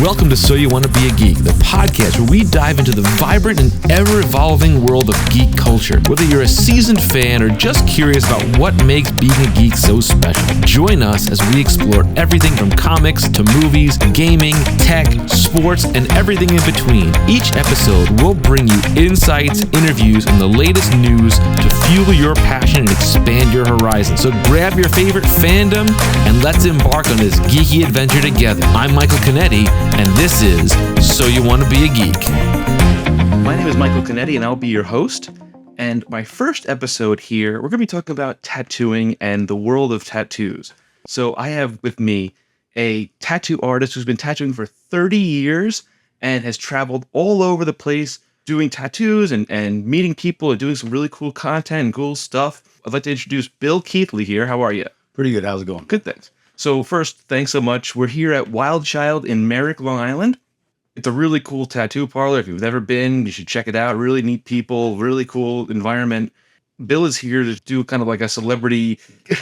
Welcome to So You Want to Be a Geek, the podcast where we dive into the vibrant and ever-evolving world of geek culture. Whether you're a seasoned fan or just curious about what makes being a geek so special, join us as we explore everything from comics to movies, gaming, tech, sports, and everything in between. Each episode will bring you insights, interviews, and the latest news to fuel your passion and expand your horizon. So grab your favorite fandom and let's embark on this geeky adventure together. I'm Michael Canetti, and this is So You Want to Be a Geek. My name is Michael Canetti, and I'll be your host. And my first episode here, we're going to be talking about tattooing and the world of tattoos. So I have with me a tattoo artist who's been tattooing for 30 years and has traveled all over the place doing tattoos and meeting people and doing some really cool content and cool stuff. I'd like to introduce Bill Keithley here. How are you? Pretty good. How's it going? Good, thanks. So first, thanks so much. We're here at Wild Child in Merrick, Long Island. It's a really cool tattoo parlor. If you've never been, you should check it out. Really neat people, really cool environment. Bill is here to do kind of like a celebrity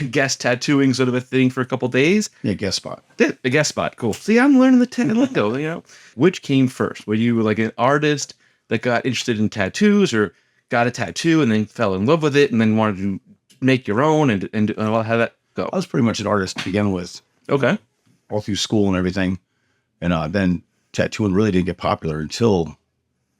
guest tattooing sort of a thing for a couple days. Yeah, guest spot. A guest spot. Cool. See, I'm learning the lingo, you know. Which came first? Were you like an artist that got interested in tattoos or got a tattoo and then fell in love with it and then wanted to make your own and well, how that go? I was pretty much an artist to begin with. Okay. All through school and everything. And then tattooing really didn't get popular until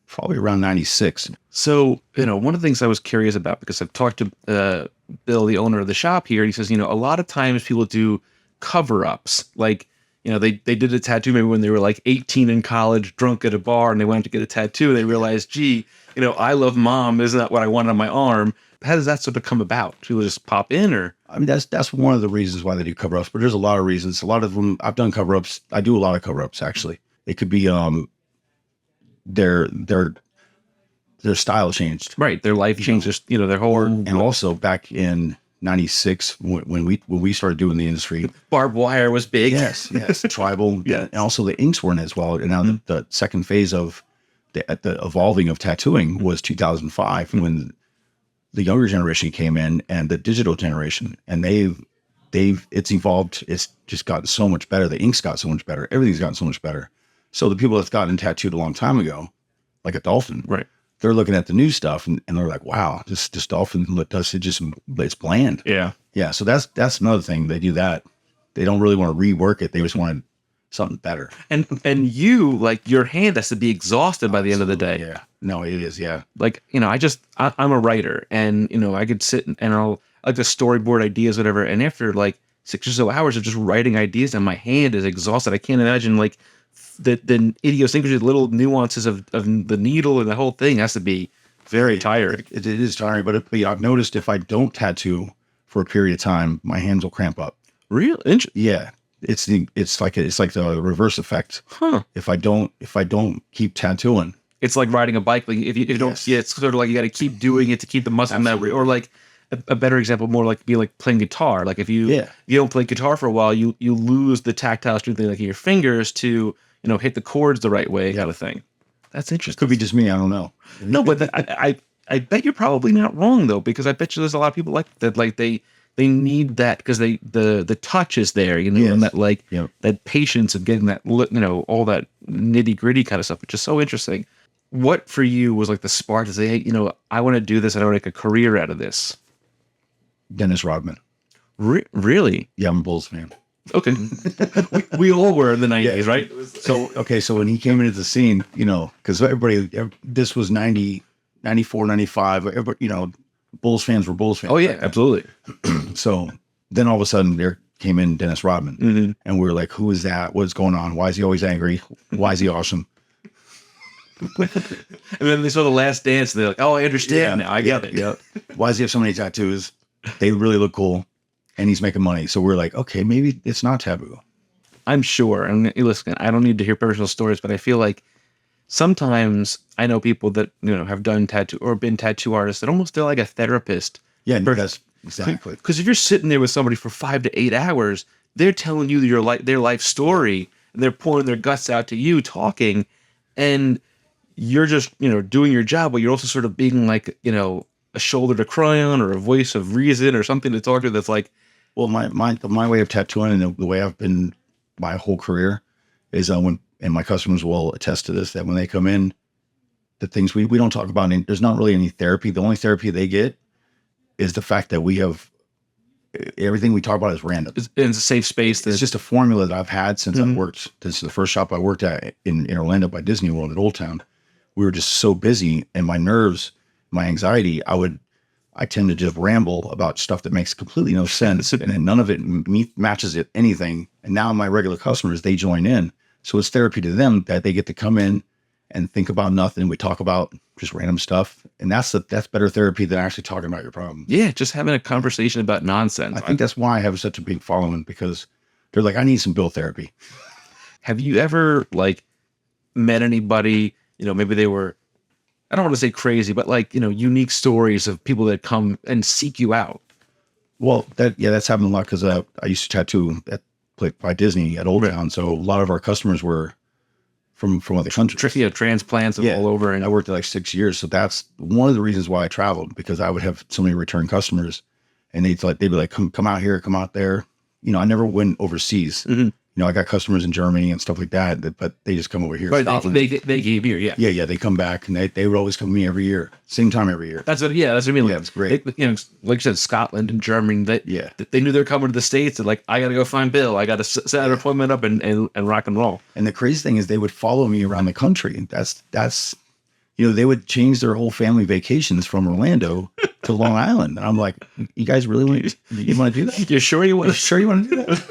probably around 96. So, you know, one of the things I was curious about, because I've talked to Bill, the owner of the shop here, and he says, you know, a lot of times people do cover-ups. Like, you know, they did a tattoo maybe when they were like 18 in college, drunk at a bar, and they went to get a tattoo, and they realized, gee, you know, I love mom, isn't that what I want on my arm? How does that sort of come about? People just pop in, or? I mean, that's one of the reasons why they do cover-ups, but there's a lot of reasons. A lot of them, I've done cover-ups. I do a lot of cover-ups, actually. It could be their style changed. Right, their life changed, just, you know, their whole... And also back in 96, when we started doing the industry. Barbed wire was big. Yes, tribal. Yeah. And also the inks weren't as well. And now the second phase of the evolving of tattooing was 2005 when the younger generation came in and the digital generation, and it's evolved. It's just gotten so much better. The ink's got so much better. Everything's gotten so much better. So the people that's gotten tattooed a long time ago, like a dolphin, right? They're looking at the new stuff and they're like, wow, this dolphin does it just, it's bland. Yeah. Yeah. So that's another thing. They do that. They don't really want to rework it. They just want something better. And you, like, your hand has to be exhausted by the end of the day. Yeah. No, it is. Yeah. Like, you know, I'm a writer, and, you know, I could sit and I'll like to storyboard ideas, whatever. And after like 6 or so hours of just writing ideas, and my hand is exhausted. I can't imagine like the idiosyncrasy, little nuances of the needle and the whole thing has to be very tiring. It is tiring, but I've noticed if I don't tattoo for a period of time, my hands will cramp up. Really? Yeah. It's like the reverse effect. Huh. If I don't keep tattooing, it's like riding a bike. Like if you don't, yeah, it's sort of like you got to keep doing it to keep the muscle memory. Or like a better example, more like be like playing guitar. Like if you don't play guitar for a while, you lose the tactile strength like in your fingers to, you know, hit the chords the right way, kind of thing. That's interesting. Could be just me. I don't know. No, but I bet you're probably not wrong though, because I bet you there's a lot of people like that. Like they need that because the touch is there, you know, and that like that patience of getting that, you know, all that nitty gritty kind of stuff, which is so interesting. What for you was like the spark to say, hey, you know, I want to do this. I want to make a career out of this. Dennis Rodman. Really? Yeah, I'm a Bulls fan. Okay. we all were in the 90s, right? So when he came into the scene, you know, because this was 90, 94, 95, everybody, you know, Bulls fans were Bulls fans. Oh, yeah, absolutely. So then all of a sudden there came in Dennis Rodman, and we were like, who is that? What's going on? Why is he always angry? Why is he awesome? And then they saw The Last Dance, and they're like, oh, I understand now. I get it. Yeah. Why does he have so many tattoos? They really look cool, and he's making money. So we're like, okay, maybe it's not taboo. I'm sure. And listen, I don't need to hear personal stories, but I feel like sometimes I know people that, you know, have done tattoo or been tattoo artists that almost feel like a therapist. Yeah, that's exactly. Because if you're sitting there with somebody for 5 to 8 hours, they're telling you their life story, and they're pouring their guts out to you, talking, and you're just, you know, doing your job, but you're also sort of being like, you know, a shoulder to cry on or a voice of reason or something to talk to that's like, well, my way of tattooing and the way I've been my whole career is and my customers will attest to this, that when they come in, the things we don't talk about, there's not really any therapy. The only therapy they get is the fact that we have everything we talk about is random. It's a safe space. It's just a formula that I've had since I've worked. This is the first shop I worked at in Orlando by Disney World at Old Town. We were just so busy, and my nerves, my anxiety, I tend to just ramble about stuff that makes completely no sense, and then none of it matches it anything. And now my regular customers, they join in. So it's therapy to them that they get to come in and think about nothing. We talk about just random stuff. And that's better therapy than actually talking about your problem. Yeah, just having a conversation about nonsense. I think that's why I have such a big following, because they're like, I need some bill therapy. Have you ever like met anybody, maybe they were, I don't want to say crazy, but like, unique stories of people that come and seek you out? Well, that's happened a lot, because I used to tattoo by Disney at Old Town. So a lot of our customers were from other countries. Transplants all over. And I worked there like 6 years. So that's one of the reasons why I traveled, because I would have so many return customers, and they'd be like, come out here, come out there. I never went overseas. I got customers in Germany and stuff like that, but they just come over here. Right, they came here, yeah. Yeah, they come back, and they would always come to me every year, same time every year. That's what I mean. Yeah, it's great. Like you said, Scotland and Germany, they knew they were coming to the States, and like, I got to go find Bill. I got to set an appointment up and rock and roll. And the crazy thing is, they would follow me around the country. That's they would change their whole family vacations from Orlando to Long Island. And I'm like, you guys really want to do that? You're sure you want to do that?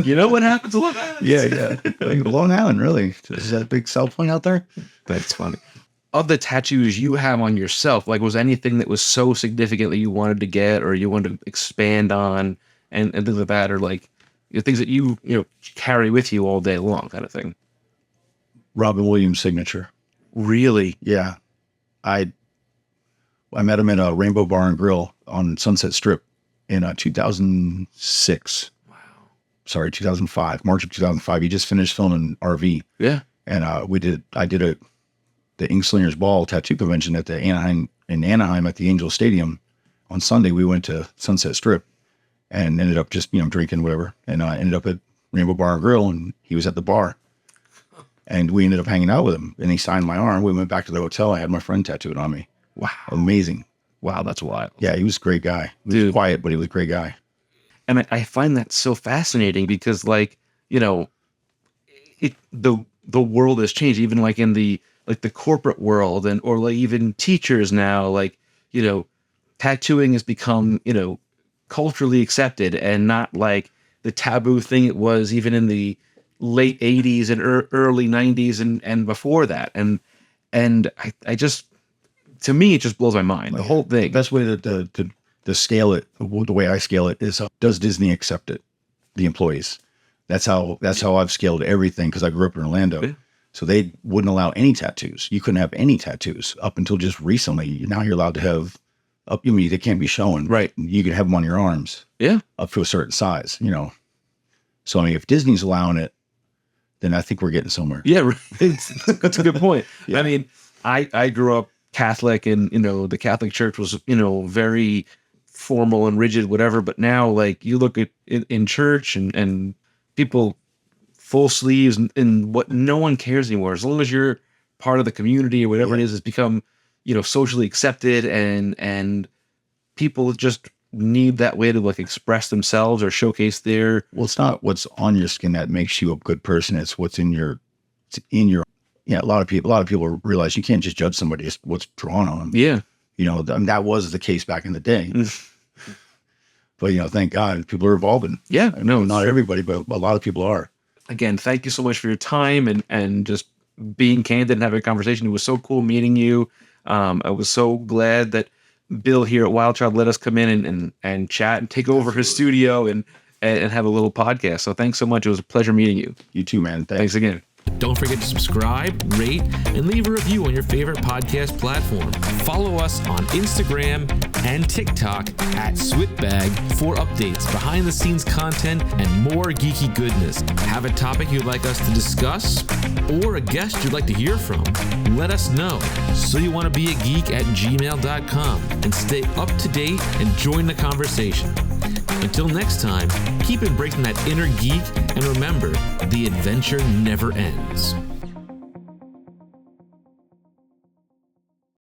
You know what happens to Long Island? Yeah. Like, Long Island, really? Is that a big sell point out there? That's funny. Of the tattoos you have on yourself, like, was anything that was so significant that you wanted to get, or you wanted to expand on, and things like that, or like things that you carry with you all day long, kind of thing? Robin Williams' signature. Really? Yeah. I met him at a Rainbow Bar and Grill on Sunset Strip in 2006. Sorry, 2005, March of 2005. He just finished filming RV. Yeah. And I did the Ink Slingers Ball tattoo convention at Anaheim at the Angel Stadium. On Sunday, we went to Sunset Strip and ended up just, drinking whatever. And I ended up at Rainbow Bar and Grill, and he was at the bar. And we ended up hanging out with him, and he signed my arm. We went back to the hotel. I had my friend tattooed on me. Wow. Amazing. Wow, that's wild. Yeah, he was a great guy. He was quiet, but he was a great guy. And I find that so fascinating, because like, the world has changed, even like in the corporate world, or like even teachers now, like, tattooing has become, culturally accepted, and not like the taboo thing it was even in the late 80s and early 90s and before that. And I just, to me, it just blows my mind. The whole thing. The best way to scale it, the way I scale it, is does Disney accept it? The employees. That's how I've scaled everything, because I grew up in Orlando. Yeah. So they wouldn't allow any tattoos. You couldn't have any tattoos up until just recently. Now you're allowed to have they can't be shown. Right. You can have them on your arms. Yeah. Up to a certain size, So I mean, if Disney's allowing it, then I think we're getting somewhere. Yeah. That's a good point. Yeah. I mean, I grew up Catholic, and, the Catholic Church was, very formal and rigid, whatever. But now, like, you look at in church and people full sleeves and what, no one cares anymore. As long as you're part of the community or whatever it is, it's become, socially accepted, and people just need that way to like express themselves or showcase their. Well, it's not what's on your skin that makes you a good person. It's what's in your. Yeah, a lot of people realize you can't just judge somebody. It's what's drawn on them. Yeah. That was the case back in the day. But, thank God people are evolving. Yeah. No, not everybody, but a lot of people are. Again, thank you so much for your time and just being candid and having a conversation. It was so cool meeting you. I was so glad that Bill here at Wild Child let us come in and chat and take over his studio and have a little podcast. So thanks so much. It was a pleasure meeting you. You too, man. Thanks again. Don't forget to subscribe, rate, and leave a review on your favorite podcast platform. Follow us on Instagram and TikTok at SYWTBAG for updates, behind-the-scenes content, and more geeky goodness. Have a topic you'd like us to discuss or a guest you'd like to hear from? Let us know. SoYouWantTOBeAGeek at gmail.com, and stay up to date and join the conversation. Until next time, keep embracing that inner geek, and remember, the adventure never ends.